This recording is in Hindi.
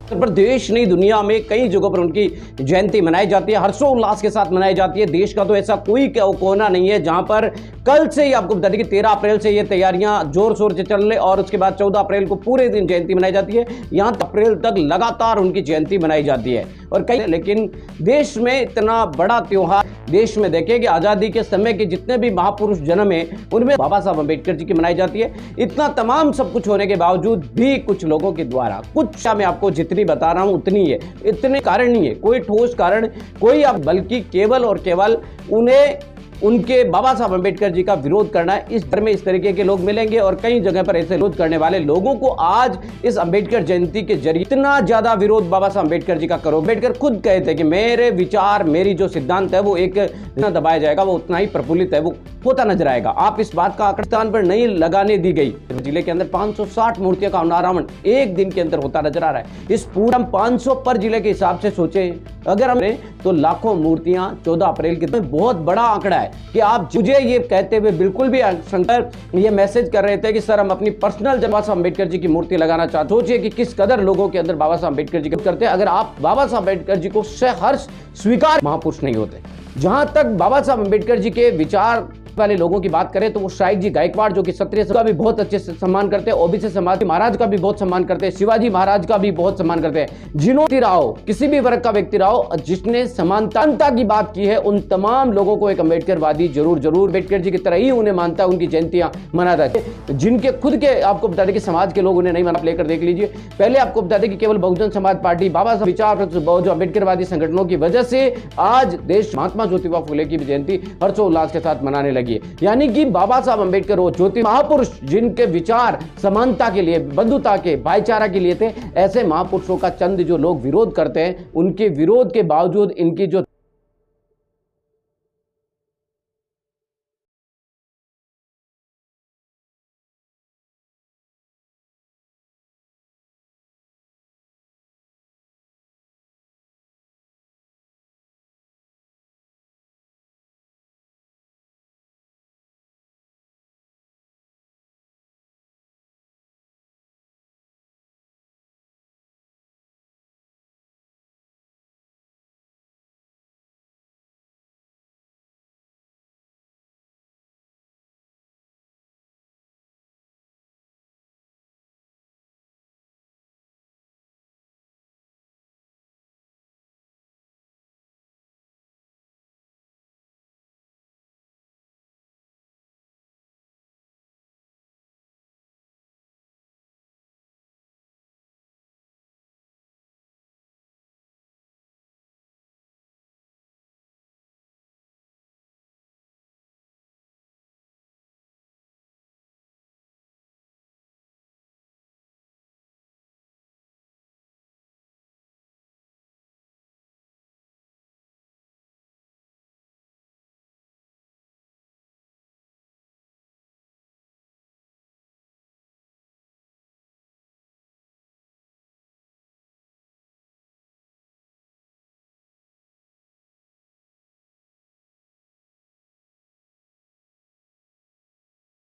पर देश नहीं दुनिया में कई जगहों पर उनकी जयंती मनाई जाती है, हर्षोल्लास के साथ मनाई जाती है। देश का तो ऐसा कोई कोना नहीं है जहां पर कल से ही आपको बता दें कि 13 अप्रैल से ये तैयारियां जोर शोर से चल रही और उसके बाद 14 अप्रैल को पूरे दिन जयंती मनाई जाती है। यहां अप्रैल तक लगातार उनकी जयंती मनाई जाती है और कई, लेकिन देश में इतना बड़ा त्योहार देश में देखें कि आजादी के समय के जितने भी महापुरुष जन्म है उनमें बाबा साहब अंबेडकर जी की मनाई जाती है। इतना तमाम सब कुछ होने के बावजूद भी कुछ लोगों के द्वारा कुछ मैं आपको जितनी बता रहा हूं उतनी है, इतने कारण नहीं है, कोई ठोस कारण कोई आप, बल्कि केवल और केवल उन्हें उनके बाबा साहब अंबेडकर जी का विरोध करना है। इस घर में इस तरीके के लोग मिलेंगे और कई जगह पर ऐसे विरोध करने वाले लोगों को आज इस अंबेडकर जयंती के जरिए इतना ज्यादा विरोध बाबा साहब अंबेडकर जी का करो। अंबेडकर खुद कहे थे कि मेरे विचार, मेरी जो सिद्धांत है वो एक जितना दबाया जाएगा वो उतना ही प्रफुल्लित है, वो होता नजर आएगा। आप इस बात का आकर्षण पर नहीं लगाने दी गई। जिले के अंदर 560 मूर्तियों का अनावरण एक दिन के अंदर होता नजर आ रहा है। इस पूरा 500 पर जिले के हिसाब से सोचे अगर हमने तो लाखों मूर्तियां 14 अप्रैल के दिन, बहुत बड़ा आंकड़ा है कि आप मुझे ये कहते हुए बिल्कुल भी शंकर ये मैसेज कर रहे थे कि सर हम अपनी पर्सनल बाबा साहब अम्बेडकर जी की मूर्ति लगाना चाहते। सोचिए कि किस कदर लोगों के अंदर बाबा साहब अम्बेडकर जी करते हैं। अगर आप बाबा साहब अम्बेडकर जी को सहर्ष स्वीकार महापुरुष नहीं होते। जहां तक बाबा साहब अम्बेडकर जी के विचार वाले लोगों की बात करें तो वो शाहिद जी गायकवाड़ जो कि क्षत्रिय का भी बहुत अच्छे से सम्मान करते हैं, ओबीसी समाज महाराज का भी बहुत सम्मान करते हैं, शिवाजी महाराज का भी बहुत सम्मान करते हैं। जिन्होंने रहो किसी भी वर्ग का व्यक्ति रहो जिसने समानता की बात की है उन तमाम लोगों को एक अम्बेडकरवादी जरूर अम्बेडकर जी की तरह ही उन्हें मानता है, उनकी जयंतियां मनाता है। जिनके खुद के आपको बता दें कि समाज के लोग उन्हें नहीं मना, लेकर देख लीजिए। पहले आपको बता दें कि केवल बहुजन समाज पार्टी बाबा साहब विचार जो अम्बेडकरवादी संगठनों की वजह से आज देश महात्मा ज्योतिबा फुले की जयंती हर्षोल्लास के साथ मनाने लगी है। यानी कि बाबा साहब अंबेडकर वो ज्योति महापुरुष जिनके विचार समानता के लिए, बंधुता के, भाईचारा के लिए थे, ऐसे महापुरुषों का चंद जो लोग विरोध करते हैं उनके विरोध के बावजूद इनकी जो